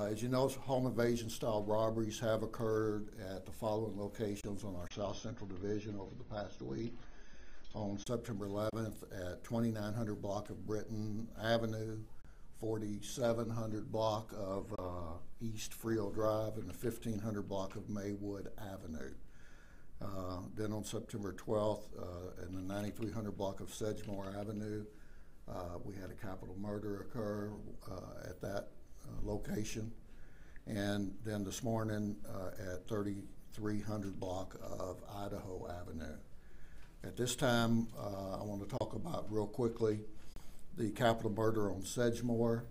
As you know, home invasion style robberies have occurred at the following locations on our South Central Division over the past week. On September 11th at 2900 block of Britton Avenue, 4700 block of East Frio Drive, and the 1500 block of Maywood Avenue. Then on September 12th in the 9300 block of Sedgemore Avenue, we had a capital murder occur at that location. And then this morning at 3300 block of Idaho Avenue. At this time, I want to talk about real quickly the capital murder on Sedgemore.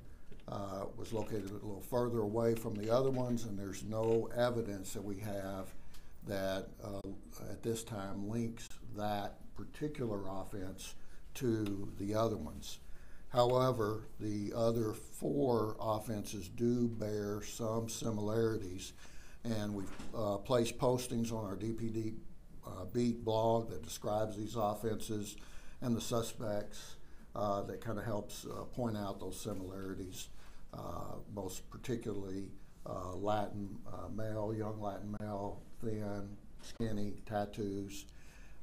Was located a little further away from the other ones, and there's no evidence that we have that at this time links that particular offense to the other ones. However, the other 4 offenses do bear some similarities, and we've placed postings on our DPD Beat blog that describes these offenses and the suspects that kind of helps point out those similarities, most particularly Latin male, young Latin male, thin, skinny, tattoos,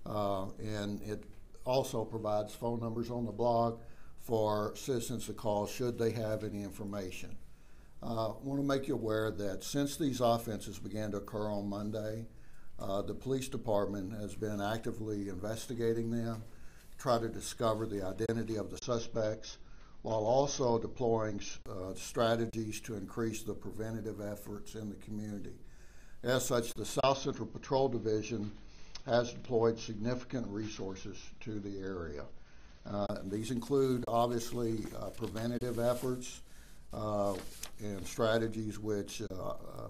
and it also provides phone numbers on the blog for citizens to call should they have any information. I want to make you aware that since these offenses began to occur on Monday, the police department has been actively investigating them, try to discover the identity of the suspects, while also deploying strategies to increase the preventative efforts in the community. As such, the South Central Patrol Division has deployed significant resources to the area. These include, obviously, preventative efforts and strategies which,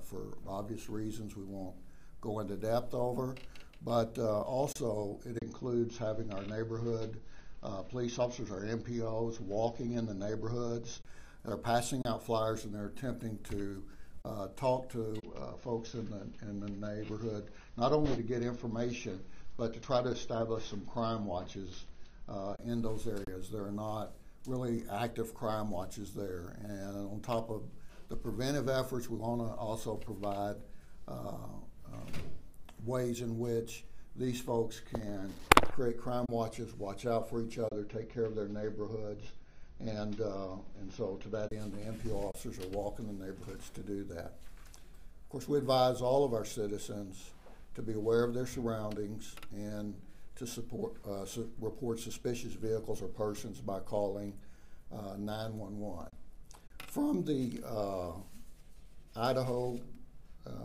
for obvious reasons, we won't go into depth over, but also it includes having our neighborhood police officers, our MPOs, walking in the neighborhoods. They're passing out flyers and they're attempting to talk to folks in the neighborhood, not only to get information, but to try to establish some crime watches in those areas. There are not really active crime watches there. And on top of the preventive efforts, we want to also provide ways in which these folks can create crime watches, watch out for each other, take care of their neighborhoods, and so to that end, the MPO officers are walking the neighborhoods to do that. Of course, we advise all of our citizens to be aware of their surroundings and to report suspicious vehicles or persons by calling 911. From the Idaho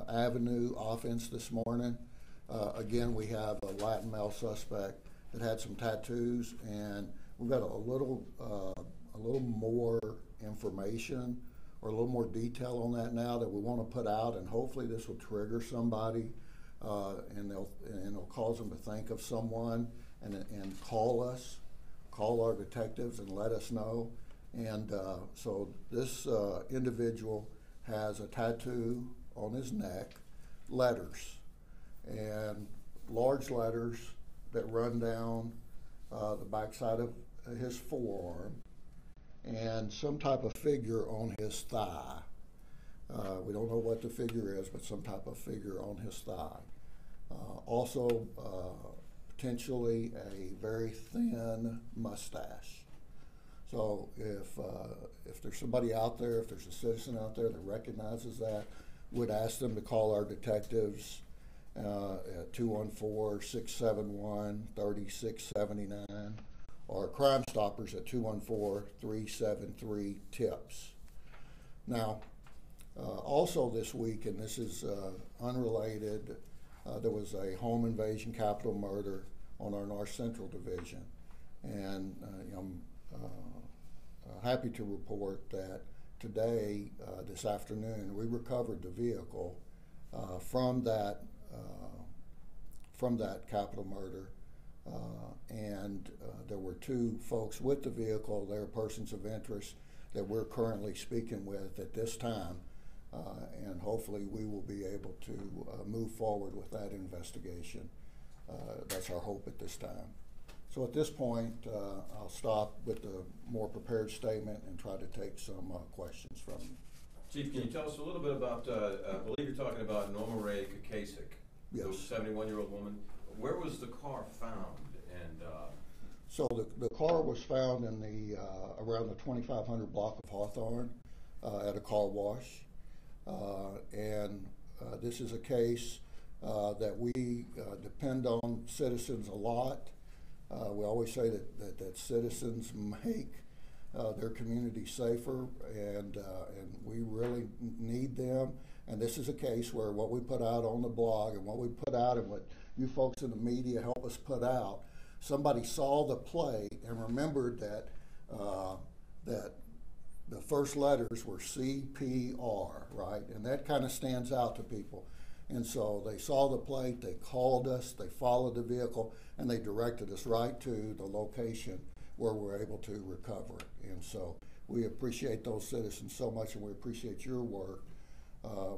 Avenue offense this morning, again, we have a Latin male suspect that had some tattoos, and we've got a little more information or a little more detail on that now that we want to put out, and hopefully this will trigger somebody, and it'll cause them to think of someone and call us, call our detectives, and let us know. And so this individual has a tattoo on his neck, letters, and large letters that run down the backside of his forearm, and some type of figure on his thigh. We don't know what the figure is, but some type of figure on his thigh. Also, potentially a very thin mustache. So if there's somebody out there, if there's a citizen out there that recognizes that, we'd ask them to call our detectives at 214-671-3679, or Crime Stoppers at 214-373-TIPS. Now, also this week, and this is unrelated, there was a home invasion capital murder on our North Central Division, and I'm happy to report that today, this afternoon, we recovered the vehicle from that capital murder, and there were 2 folks with the vehicle. They are persons of interest that we're currently speaking with at this time, and hopefully we will be able to move forward with that investigation. That's our hope at this time. So at this point, I'll stop with the more prepared statement and try to take some questions from you. Chief, can you tell us a little bit about, I believe you're talking about Norma Ray Kakasik, Yes. the 71-year-old woman. Where was the car found? And So the car was found in the around the 2500 block of Hawthorne at a car wash. And this is a case that we depend on citizens a lot. We always say that citizens make their community safer, and we really need them. And this is a case where what we put out on the blog and what we put out and what you folks in the media help us put out, somebody saw the plate and remembered that that the first letters were CPR, right? And that kind of stands out to people. And so they saw the plate, they called us, they followed the vehicle, and they directed us right to the location where we're able to recover it. And so we appreciate those citizens so much, and we appreciate your work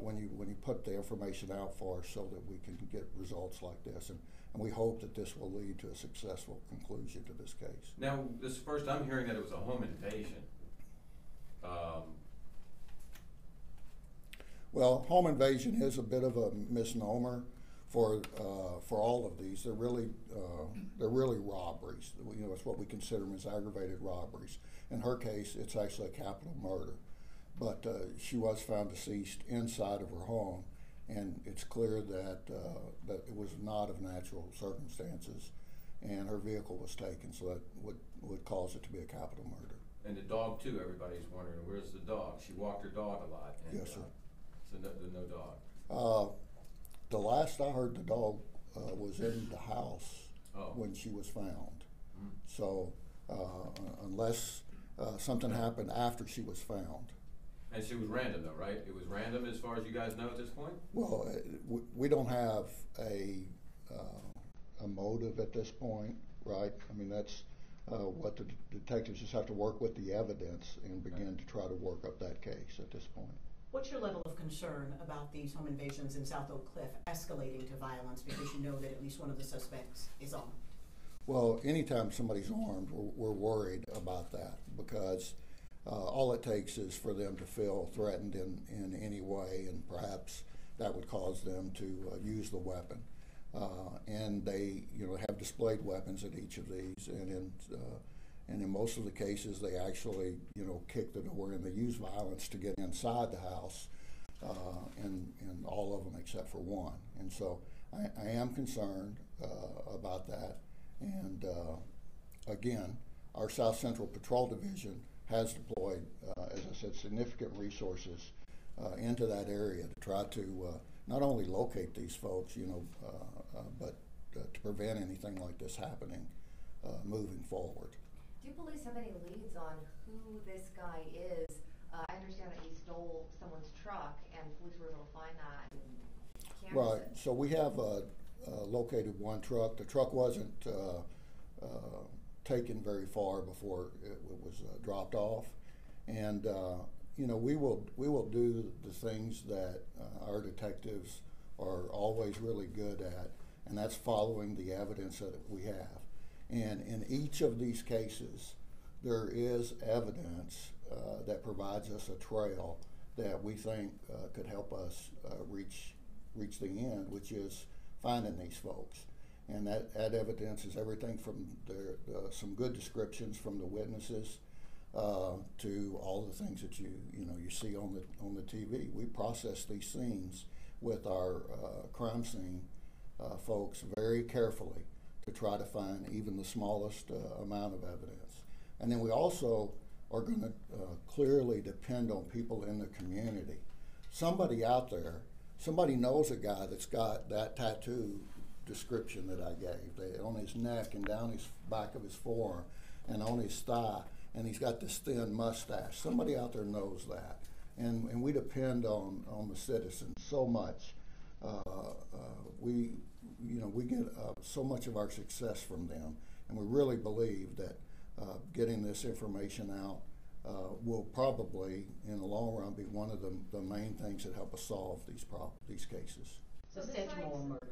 when you put the information out for us so that we can get results like this. And we hope that this will lead to a successful conclusion to this case. now, this is first I'm hearing that it was a home invasion. Well, home invasion is a bit of a misnomer for all of these. They're really robberies. You know, it's what we consider them as aggravated robberies. In her case, it's actually a capital murder. But she was found deceased inside of her home, and it's clear that that it was not of natural circumstances, and her vehicle was taken, so that would cause it to be a capital murder. And the dog too, everybody's wondering, where's the dog? She walked her dog a lot. And, Yes, sir. So no dog. The last I heard, the dog was in the house when she was found. Mm. So unless something happened after she was found. And she was random though, right? It was random as far as you guys know at this point? Well, we don't have a motive at this point, right? I mean, that's what the detectives just have to work with the evidence and begin to try to work up that case at this point. What's your level of concern about these home invasions in South Oak Cliff escalating to violence because you know that at least one of the suspects is armed? Well, anytime somebody's armed, we're worried about that because all it takes is for them to feel threatened in any way, and perhaps that would cause them to use the weapon. And they, have displayed weapons at each of these, and in most of the cases, they actually, kick the door and they use violence to get inside the house, and all of them except for one. And so I am concerned about that. And again, our South Central Patrol Division has deployed, as I said, significant resources into that area to try to not only locate these folks, but to prevent anything like this happening moving forward. Do police have any leads on who this guy is? I understand that he stole someone's truck, and police were able to find that and canvass Right. it. So we have located one truck. The truck wasn't taken very far before it was dropped off, and we will do the things that our detectives are always really good at, and that's following the evidence that we have. And in each of these cases, there is evidence that provides us a trail that we think could help us reach the end, which is finding these folks. And that evidence is everything from some good descriptions from the witnesses to all the things that you see on the TV. We process these scenes with our crime scene folks very carefully to try to find even the smallest amount of evidence. And then we also are going to clearly depend on people in the community. Somebody out there, somebody knows a guy that's got that tattoo description that I gave, on his neck and down his back of his forearm and on his thigh, and he's got this thin mustache. Somebody out there knows that. And we depend on the citizens so much. We get so much of our success from them, and we really believe that getting this information out will probably, in the long run, be one of the main things that help us solve these cases. So Sedgemoor murder.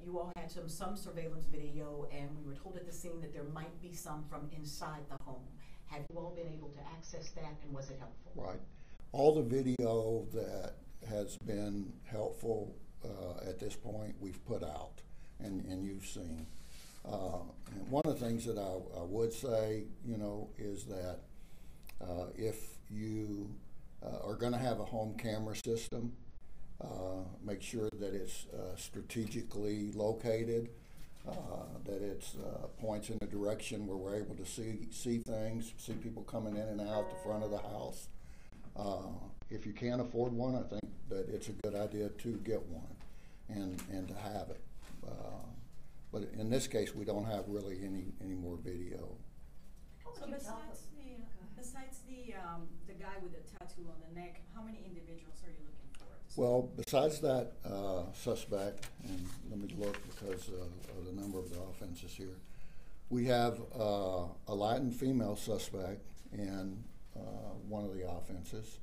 You all had some surveillance video, and we were told at the scene that there might be some from inside the home. Have you all been able to access that, and was it helpful? Right. All the video that has been helpful at this point, we've put out, and you've seen. And one of the things that I would say, is that if you are going to have a home camera system, make sure that it's strategically located, that it's points in a direction where we're able to see things, see people coming in and out the front of the house. If you can't afford one, I think that it's a good idea to get one and to have it. But in this case, we don't have really any more video. So besides the guy with the tattoo on the neck, how many individuals are you looking for? Well, besides that suspect, and let me look because of the number of the offenses here, we have a Latin female suspect in one of the offenses,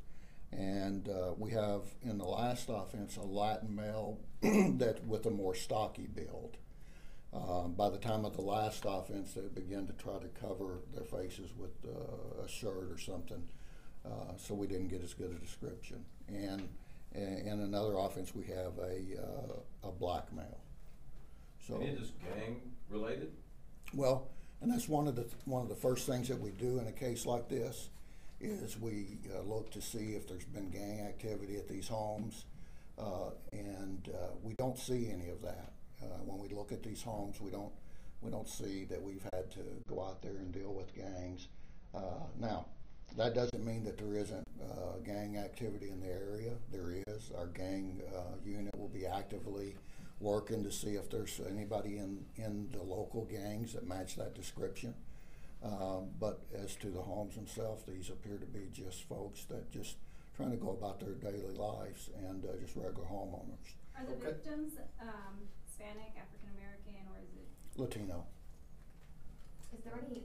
and we have in the last offense a Latin male that with a more stocky build. By the time of the last offense, they began to try to cover their faces with a shirt or something, so we didn't get as good a description. And in another offense, we have a black male. So, Any of this gang related? well, and that's one of the first things that we do in a case like this is we look to see if there's been gang activity at these homes, and we don't see any of that. When we look at these homes, we don't see that we've had to go out there and deal with gangs. Now, that doesn't mean that there isn't gang activity in the area. There is. Our gang unit will be actively working to see if there's anybody in the local gangs that match that description. But as to the homes themselves, these appear to be just folks that just trying to go about their daily lives and just regular homeowners. Are the victims Hispanic, African American, or is it Latino.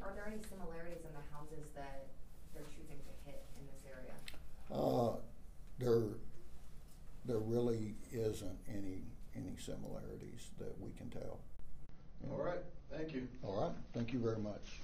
Are there any similarities in the houses that they're choosing to hit in this area? There really isn't any similarities that we can tell. All right, thank you. All right, thank you very much.